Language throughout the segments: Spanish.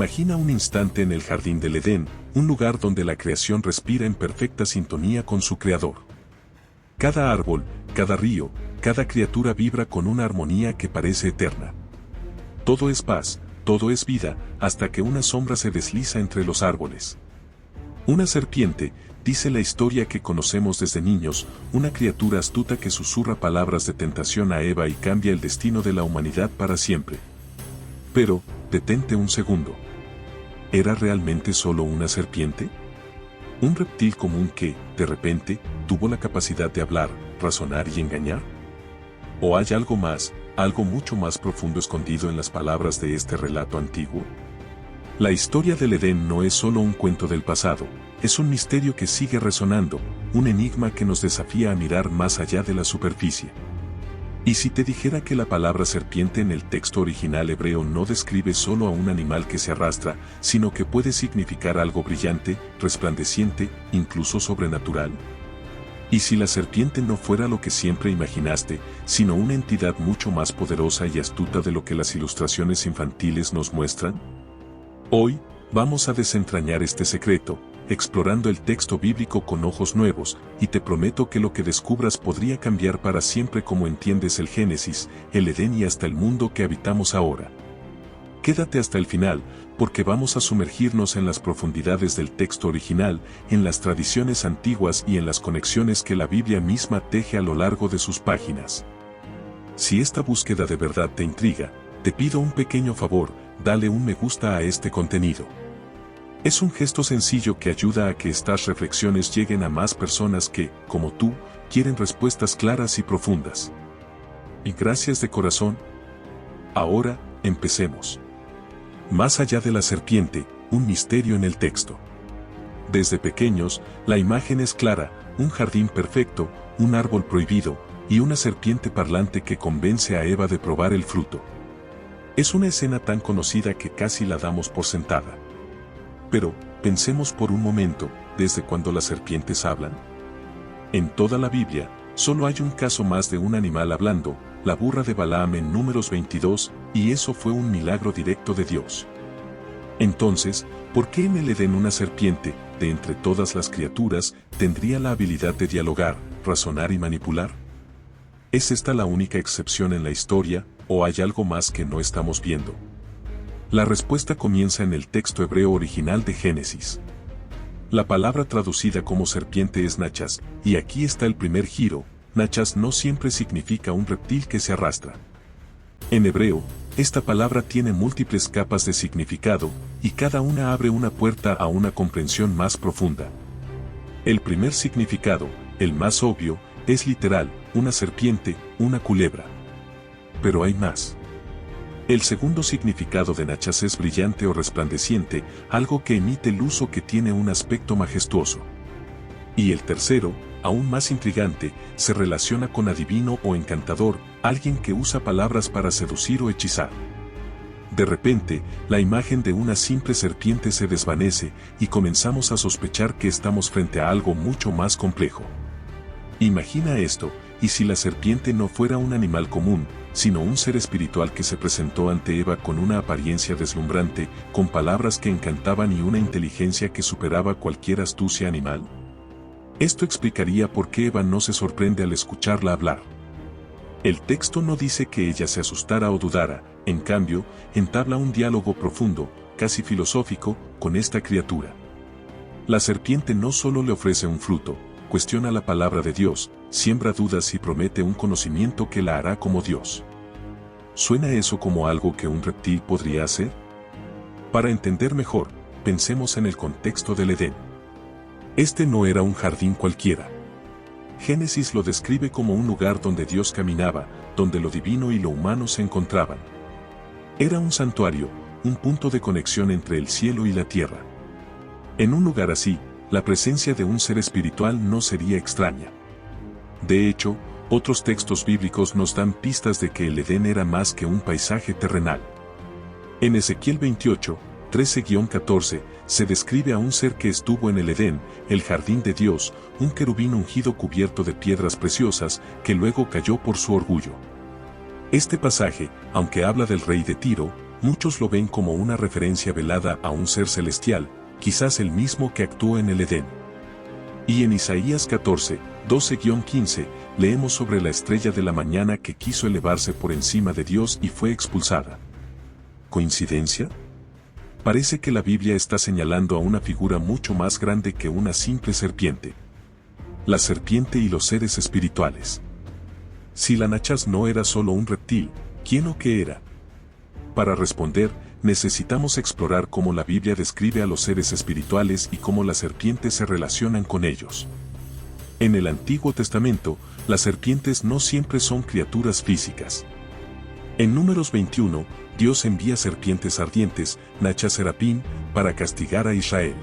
Imagina un instante en el jardín del Edén, un lugar donde la creación respira en perfecta sintonía con su creador. Cada árbol, cada río, cada criatura vibra con una armonía que parece eterna. Todo es paz, todo es vida, hasta que una sombra se desliza entre los árboles. Una serpiente, dice la historia que conocemos desde niños, una criatura astuta que susurra palabras de tentación a Eva y cambia el destino de la humanidad para siempre. Pero, detente un segundo. ¿Era realmente solo una serpiente? ¿Un reptil común que, de repente, tuvo la capacidad de hablar, razonar y engañar? ¿O hay algo más, algo mucho más profundo escondido en las palabras de este relato antiguo? La historia del Edén no es solo un cuento del pasado, es un misterio que sigue resonando, un enigma que nos desafía a mirar más allá de la superficie. ¿Y si te dijera que la palabra serpiente en el texto original hebreo no describe solo a un animal que se arrastra, sino que puede significar algo brillante, resplandeciente, incluso sobrenatural? ¿Y si la serpiente no fuera lo que siempre imaginaste, sino una entidad mucho más poderosa y astuta de lo que las ilustraciones infantiles nos muestran? Hoy, vamos a desentrañar este secreto, explorando el texto bíblico con ojos nuevos, y te prometo que lo que descubras podría cambiar para siempre cómo entiendes el Génesis, el Edén y hasta el mundo que habitamos ahora. Quédate hasta el final, porque vamos a sumergirnos en las profundidades del texto original, en las tradiciones antiguas y en las conexiones que la Biblia misma teje a lo largo de sus páginas. Si esta búsqueda de verdad te intriga, te pido un pequeño favor, dale un me gusta a este contenido. Es un gesto sencillo que ayuda a que estas reflexiones lleguen a más personas que, como tú, quieren respuestas claras y profundas. Y gracias de corazón. Ahora, empecemos. Más allá de la serpiente, un misterio en el texto. Desde pequeños, la imagen es clara, un jardín perfecto, un árbol prohibido, y una serpiente parlante que convence a Eva de probar el fruto. Es una escena tan conocida que casi la damos por sentada. Pero, pensemos por un momento, ¿desde cuándo las serpientes hablan? En toda la Biblia, solo hay un caso más de un animal hablando, la burra de Balaam en Números 22, y eso fue un milagro directo de Dios. Entonces, ¿por qué en el Edén una serpiente, de entre todas las criaturas, tendría la habilidad de dialogar, razonar y manipular? ¿Es esta la única excepción en la historia, o hay algo más que no estamos viendo? La respuesta comienza en el texto hebreo original de Génesis. La palabra traducida como serpiente es nachas, y aquí está el primer giro. Nachas no siempre significa un reptil que se arrastra. En hebreo, esta palabra tiene múltiples capas de significado, y cada una abre una puerta a una comprensión más profunda. El primer significado, el más obvio, es literal, una serpiente, una culebra. Pero hay más. El segundo significado de nachas es brillante o resplandeciente, algo que emite luz o que tiene un aspecto majestuoso. Y el tercero, aún más intrigante, se relaciona con adivino o encantador, alguien que usa palabras para seducir o hechizar. De repente, la imagen de una simple serpiente se desvanece y comenzamos a sospechar que estamos frente a algo mucho más complejo. Imagina esto, y si la serpiente no fuera un animal común, sino un ser espiritual que se presentó ante Eva con una apariencia deslumbrante, con palabras que encantaban y una inteligencia que superaba cualquier astucia animal. Esto explicaría por qué Eva no se sorprende al escucharla hablar. El texto no dice que ella se asustara o dudara, en cambio, entabla un diálogo profundo, casi filosófico, con esta criatura. La serpiente no solo le ofrece un fruto, cuestiona la palabra de Dios, siembra dudas y promete un conocimiento que la hará como Dios. ¿Suena eso como algo que un reptil podría hacer? Para entender mejor, pensemos en el contexto del Edén. Este no era un jardín cualquiera. Génesis lo describe como un lugar donde Dios caminaba, donde lo divino y lo humano se encontraban. Era un santuario, un punto de conexión entre el cielo y la tierra. En un lugar así, la presencia de un ser espiritual no sería extraña. De hecho, otros textos bíblicos nos dan pistas de que el Edén era más que un paisaje terrenal. En Ezequiel 28, 13-14, se describe a un ser que estuvo en el Edén, el jardín de Dios, un querubín ungido cubierto de piedras preciosas, que luego cayó por su orgullo. Este pasaje, aunque habla del rey de Tiro, Muchos lo ven como una referencia velada a un ser celestial, quizás el mismo que actuó en el Edén. Y en Isaías 14, 12-15, leemos sobre la estrella de la mañana que quiso elevarse por encima de Dios y fue expulsada. ¿Coincidencia? Parece que la Biblia está señalando a una figura mucho más grande que una simple serpiente. La serpiente y los seres espirituales. Si la Nachas no era solo un reptil, ¿quién o qué era? Para responder, necesitamos explorar cómo la Biblia describe a los seres espirituales y cómo las serpientes se relacionan con ellos. En el Antiguo Testamento, las serpientes no siempre son criaturas físicas. En Números 21, Dios envía serpientes ardientes, Nachas serapim, para castigar a Israel.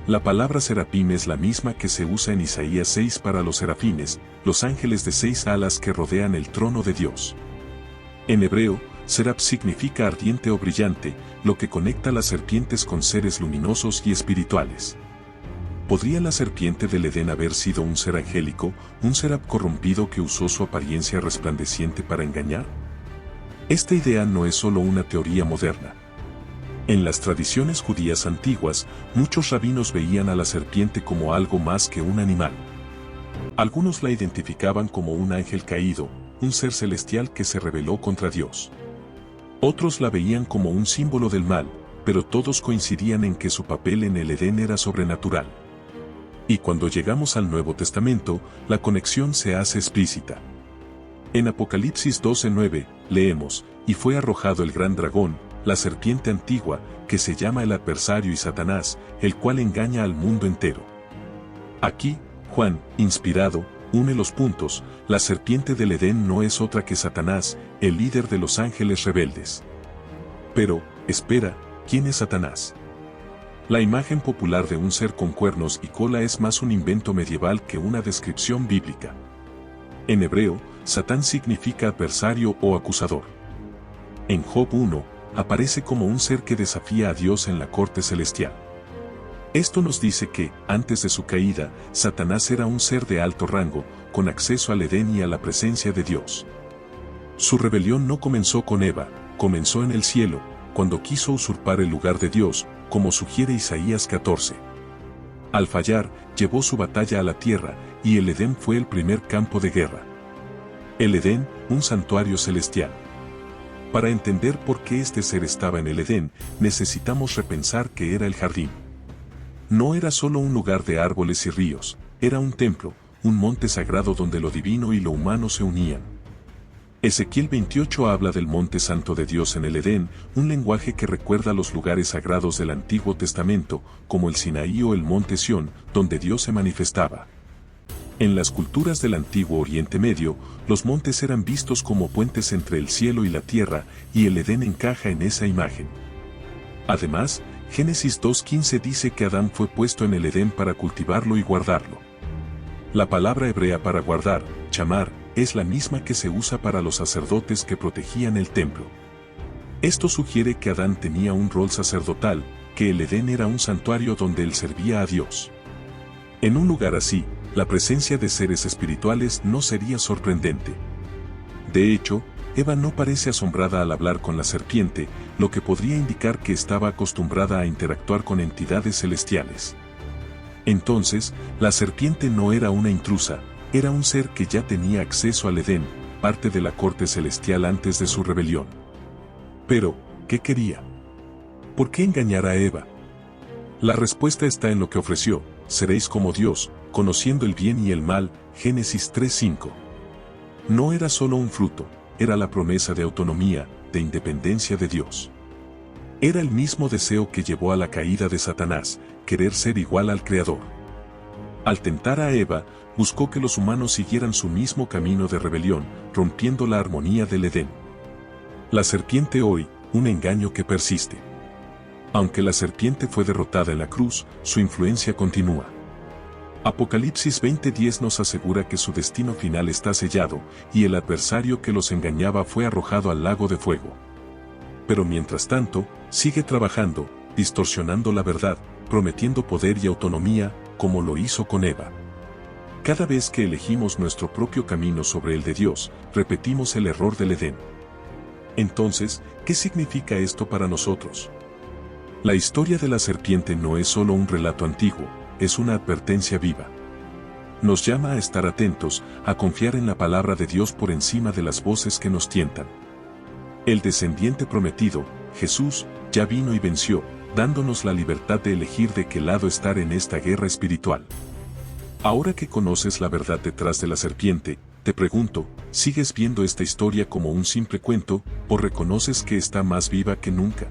La palabra serapim es la misma que se usa en Isaías 6 para los serafines, los ángeles de 6 alas que rodean el trono de Dios. En hebreo, serap significa ardiente o brillante, lo que conecta las serpientes con seres luminosos y espirituales. ¿Podría la serpiente del Edén haber sido un ser angélico, un serap corrompido que usó su apariencia resplandeciente para engañar? Esta idea no es solo una teoría moderna. En las tradiciones judías antiguas, muchos rabinos veían a la serpiente como algo más que un animal. Algunos la identificaban como un ángel caído, un ser celestial que se rebeló contra Dios. Otros la veían como un símbolo del mal, pero todos coincidían en que su papel en el Edén era sobrenatural. Y cuando llegamos al Nuevo Testamento, la conexión se hace explícita. En Apocalipsis 12:9, leemos, y fue arrojado el gran dragón, la serpiente antigua, que se llama el adversario y Satanás, el cual engaña al mundo entero. Aquí, Juan, inspirado, une los puntos, la serpiente del Edén no es otra que Satanás, el líder de los ángeles rebeldes. Pero, espera, ¿quién es Satanás? La imagen popular de un ser con cuernos y cola es más un invento medieval que una descripción bíblica. En hebreo, Satán significa adversario o acusador. En Job 1, aparece como un ser que desafía a Dios en la corte celestial. Esto nos dice que, antes de su caída, Satanás era un ser de alto rango, con acceso al Edén y a la presencia de Dios. Su rebelión no comenzó con Eva, comenzó en el cielo, cuando quiso usurpar el lugar de Dios, como sugiere Isaías 14. Al fallar, llevó su batalla a la tierra, y el Edén fue el primer campo de guerra. El Edén, un santuario celestial. Para entender por qué este ser estaba en el Edén, necesitamos repensar qué era el jardín. No era solo un lugar de árboles y ríos, era un templo, un monte sagrado donde lo divino y lo humano se unían. Ezequiel 28 habla del monte santo de Dios en el Edén, un lenguaje que recuerda los lugares sagrados del Antiguo Testamento, como el Sinaí o el monte Sión, donde Dios se manifestaba. En las culturas del Antiguo Oriente Medio, los montes eran vistos como puentes entre el cielo y la tierra, y el Edén encaja en esa imagen. Además, Génesis 2:15 dice que Adán fue puesto en el Edén para cultivarlo y guardarlo. La palabra hebrea para guardar, chamar, es la misma que se usa para los sacerdotes que protegían el templo. Esto sugiere que Adán tenía un rol sacerdotal, que el Edén era un santuario donde él servía a Dios. En un lugar así, la presencia de seres espirituales no sería sorprendente. De hecho, Eva no parece asombrada al hablar con la serpiente, lo que podría indicar que estaba acostumbrada a interactuar con entidades celestiales. Entonces, la serpiente no era una intrusa, era un ser que ya tenía acceso al Edén, parte de la corte celestial antes de su rebelión. Pero, ¿qué quería? ¿Por qué engañar a Eva? La respuesta está en lo que ofreció: seréis como Dios, conociendo el bien y el mal, Génesis 3:5. No era solo un fruto, era la promesa de autonomía, de independencia de Dios. Era el mismo deseo que llevó a la caída de Satanás, querer ser igual al Creador. Al tentar a Eva, buscó que los humanos siguieran su mismo camino de rebelión, rompiendo la armonía del Edén. La serpiente hoy, un engaño que persiste. Aunque la serpiente fue derrotada en la cruz, su influencia continúa. Apocalipsis 20:10 nos asegura que su destino final está sellado, y el adversario que los engañaba fue arrojado al lago de fuego. Pero mientras tanto, sigue trabajando, distorsionando la verdad, prometiendo poder y autonomía, como lo hizo con Eva. Cada vez que elegimos nuestro propio camino sobre el de Dios, repetimos el error del Edén. Entonces, ¿qué significa esto para nosotros? La historia de la serpiente no es solo un relato antiguo, es una advertencia viva. Nos llama a estar atentos, a confiar en la palabra de Dios por encima de las voces que nos tientan. El descendiente prometido, Jesús, ya vino y venció, dándonos la libertad de elegir de qué lado estar en esta guerra espiritual. Ahora que conoces la verdad detrás de la serpiente, te pregunto, ¿sigues viendo esta historia como un simple cuento, o reconoces que está más viva que nunca?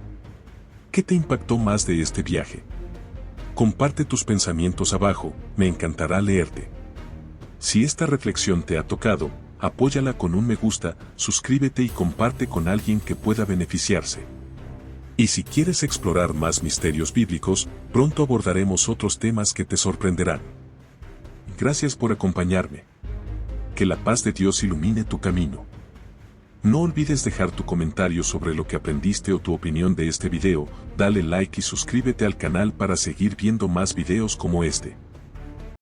¿Qué te impactó más de este viaje? Comparte tus pensamientos abajo, me encantará leerte. Si esta reflexión te ha tocado, apóyala con un me gusta, suscríbete y comparte con alguien que pueda beneficiarse. Y si quieres explorar más misterios bíblicos, pronto abordaremos otros temas que te sorprenderán. Gracias por acompañarme. Que la paz de Dios ilumine tu camino. No olvides dejar tu comentario sobre lo que aprendiste o tu opinión de este video, dale like y suscríbete al canal para seguir viendo más videos como este.